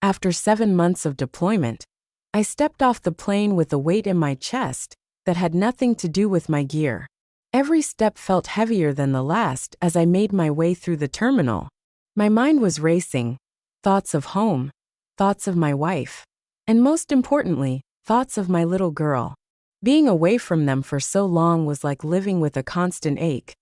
After 7 months of deployment, I stepped off the plane with a weight in my chest that had nothing to do with my gear. Every step felt heavier than the last as I made my way through the terminal. My mind was racing. Thoughts of home, thoughts of my wife, and most importantly, thoughts of my little girl. Being away from them for so long was like living with a constant ache.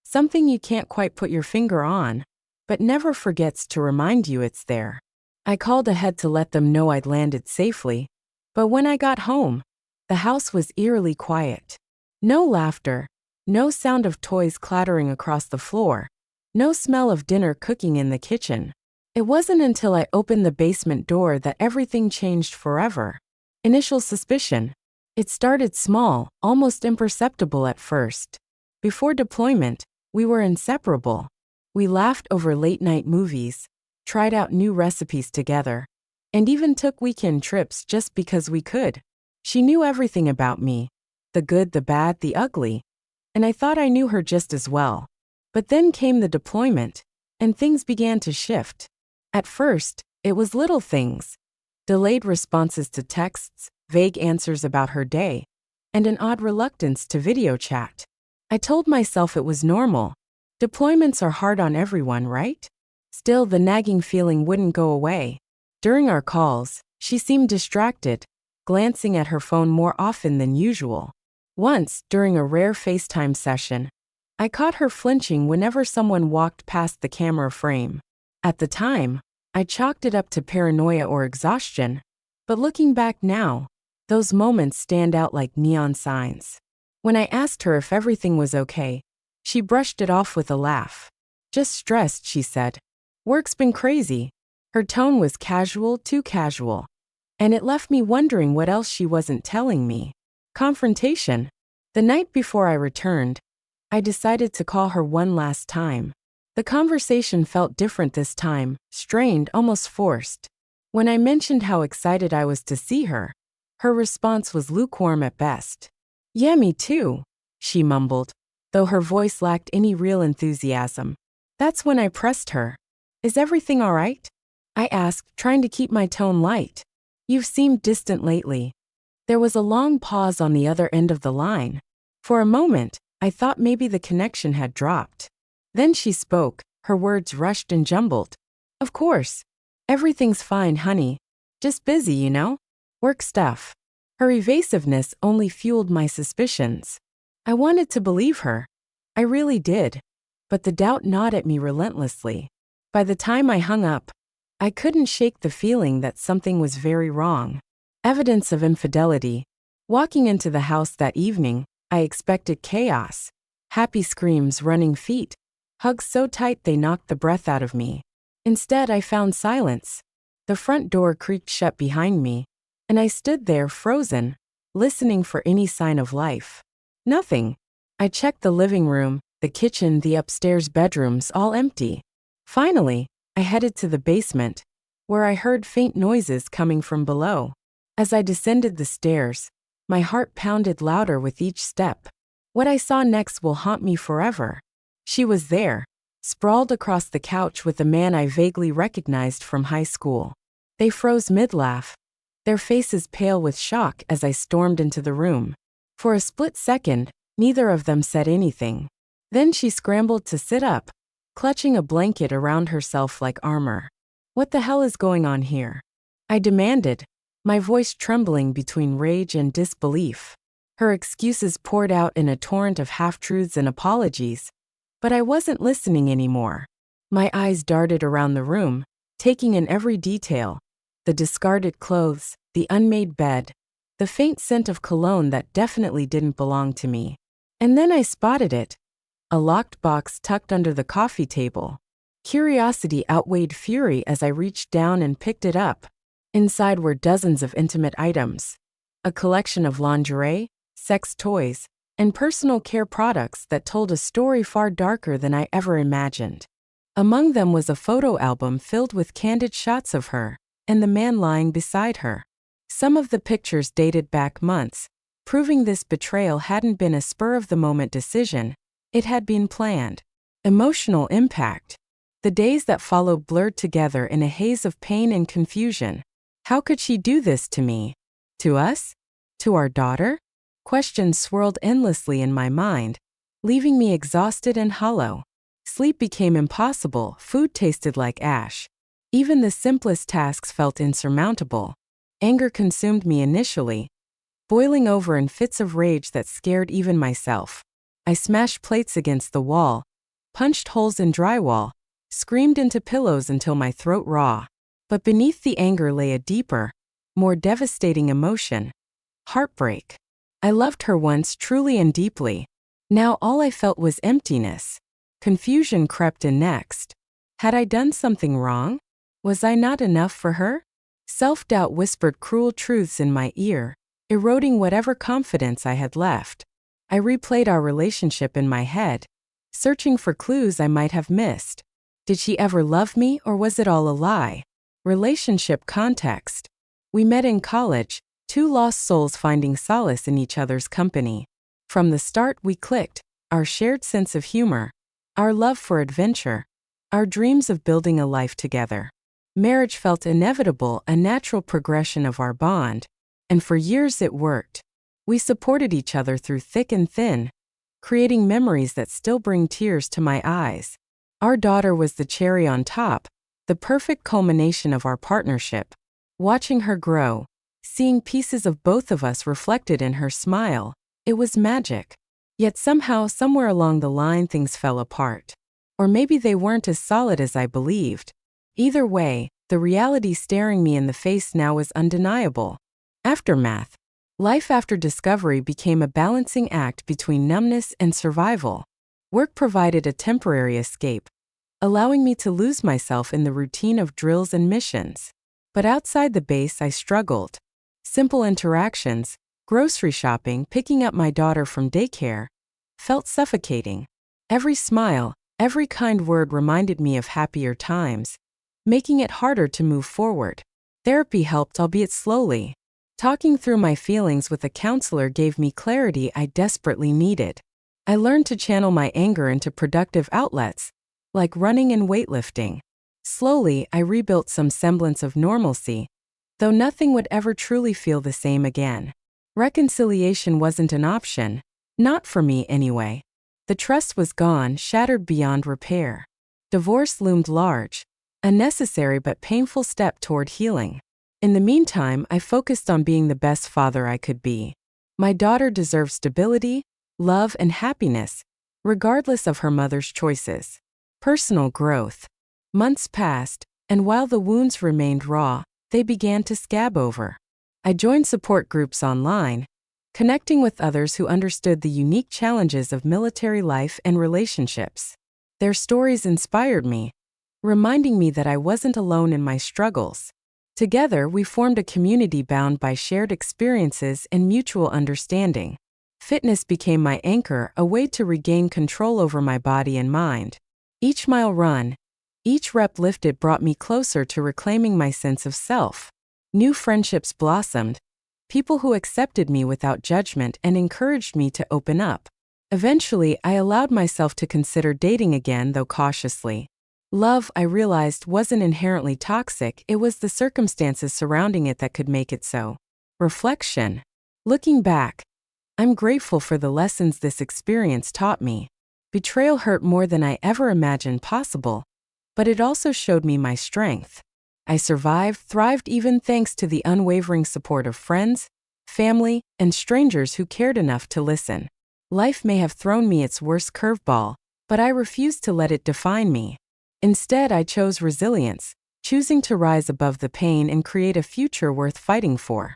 Something you can't quite put your finger on, but never forgets to remind you it's there. I called ahead to let them know I'd landed safely, but when I got home, the house was eerily quiet. No laughter, no sound of toys clattering across the floor, no smell of dinner cooking in the kitchen. It wasn't until I opened the basement door that everything changed forever. Initial suspicion. It started small, almost imperceptible at first. Before deployment, we were inseparable. We laughed over late-night movies, tried out new recipes together, and even took weekend trips just because we could. She knew everything about me, the good, the bad, the ugly, and I thought I knew her just as well. But then came the deployment, and things began to shift. At first, it was little things. Delayed responses to texts, vague answers about her day, and an odd reluctance to video chat. I told myself it was normal. Deployments are hard on everyone, right? Still, the nagging feeling wouldn't go away. During our calls, she seemed distracted, glancing at her phone more often than usual. Once, during a rare FaceTime session, I caught her flinching whenever someone walked past the camera frame. At the time, I chalked it up to paranoia or exhaustion, but looking back now, those moments stand out like neon signs. When I asked her if everything was okay, she brushed it off with a laugh. Just stressed, she said. Work's been crazy. Her tone was casual, too casual. And it left me wondering what else she wasn't telling me. Confrontation. The night before I returned, I decided to call her one last time. The conversation felt different this time, strained, almost forced. When I mentioned how excited I was to see her, her response was lukewarm at best. Yeah, me too, she mumbled, though her voice lacked any real enthusiasm. That's when I pressed her. Is everything all right? I asked, trying to keep my tone light. You've seemed distant lately. There was a long pause on the other end of the line. For a moment, I thought maybe the connection had dropped. Then she spoke, her words rushed and jumbled. Of course. Everything's fine, honey. Just busy, you know? Work stuff. Her evasiveness only fueled my suspicions. I wanted to believe her. I really did. But the doubt gnawed at me relentlessly. By the time I hung up, I couldn't shake the feeling that something was very wrong. Evidence of infidelity. Walking into the house that evening, I expected chaos. Happy screams, running feet, hugs so tight they knocked the breath out of me. Instead, I found silence. The front door creaked shut behind me, and I stood there frozen, listening for any sign of life. Nothing. I checked the living room, the kitchen, the upstairs bedrooms, all empty. Finally, I headed to the basement, where I heard faint noises coming from below. As I descended the stairs, my heart pounded louder with each step. What I saw next will haunt me forever. She was there, sprawled across the couch with a man I vaguely recognized from high school. They froze mid-laugh, their faces pale with shock as I stormed into the room. For a split second, neither of them said anything. Then she scrambled to sit up, clutching a blanket around herself like armor. What the hell is going on here? I demanded, my voice trembling between rage and disbelief. Her excuses poured out in a torrent of half-truths and apologies, but I wasn't listening anymore. My eyes darted around the room, taking in every detail. The discarded clothes, the unmade bed, the faint scent of cologne that definitely didn't belong to me. And then I spotted it. A locked box tucked under the coffee table. Curiosity outweighed fury as I reached down and picked it up. Inside were dozens of intimate items. A collection of lingerie, sex toys, and personal care products that told a story far darker than I ever imagined. Among them was a photo album filled with candid shots of her and the man lying beside her. Some of the pictures dated back months, proving this betrayal hadn't been a spur-of-the-moment decision, it had been planned. Emotional impact. The days that followed blurred together in a haze of pain and confusion. How could she do this to me? To us? To our daughter? Questions swirled endlessly in my mind, leaving me exhausted and hollow. Sleep became impossible, food tasted like ash. Even the simplest tasks felt insurmountable. Anger consumed me initially, boiling over in fits of rage that scared even myself. I smashed plates against the wall, punched holes in drywall, screamed into pillows until my throat raw. But beneath the anger lay a deeper, more devastating emotion: heartbreak. I loved her once truly and deeply. Now all I felt was emptiness. Confusion crept in next. Had I done something wrong? Was I not enough for her? Self-doubt whispered cruel truths in my ear, eroding whatever confidence I had left. I replayed our relationship in my head, searching for clues I might have missed. Did she ever love me, or was it all a lie? Relationship context. We met in college, two lost souls finding solace in each other's company. From the start we clicked, our shared sense of humor, our love for adventure, our dreams of building a life together. Marriage felt inevitable, a natural progression of our bond, and for years it worked. We supported each other through thick and thin, creating memories that still bring tears to my eyes. Our daughter was the cherry on top, the perfect culmination of our partnership. Watching her grow, seeing pieces of both of us reflected in her smile, it was magic. Yet somehow, somewhere along the line, things fell apart. Or maybe they weren't as solid as I believed. Either way, the reality staring me in the face now was undeniable. Aftermath. Life after discovery became a balancing act between numbness and survival. Work provided a temporary escape, allowing me to lose myself in the routine of drills and missions. But outside the base, I struggled. Simple interactions, grocery shopping, picking up my daughter from daycare, felt suffocating. Every smile, every kind word reminded me of happier times, making it harder to move forward. Therapy helped, albeit slowly. Talking through my feelings with a counselor gave me clarity I desperately needed. I learned to channel my anger into productive outlets, like running and weightlifting. Slowly, I rebuilt some semblance of normalcy, though nothing would ever truly feel the same again. Reconciliation wasn't an option, not for me anyway. The trust was gone, shattered beyond repair. Divorce loomed large, a necessary but painful step toward healing. In the meantime, I focused on being the best father I could be. My daughter deserved stability, love, and happiness, regardless of her mother's choices. Personal growth. Months passed, and while the wounds remained raw, they began to scab over. I joined support groups online, connecting with others who understood the unique challenges of military life and relationships. Their stories inspired me, reminding me that I wasn't alone in my struggles. Together, we formed a community bound by shared experiences and mutual understanding. Fitness became my anchor, a way to regain control over my body and mind. Each mile run, each rep lifted brought me closer to reclaiming my sense of self. New friendships blossomed, people who accepted me without judgment and encouraged me to open up. Eventually, I allowed myself to consider dating again, though cautiously. Love, I realized, wasn't inherently toxic, it was the circumstances surrounding it that could make it so. Reflection. Looking back, I'm grateful for the lessons this experience taught me. Betrayal hurt more than I ever imagined possible, but it also showed me my strength. I survived, thrived even thanks to the unwavering support of friends, family, and strangers who cared enough to listen. Life may have thrown me its worst curveball, but I refused to let it define me. Instead, I chose resilience, choosing to rise above the pain and create a future worth fighting for.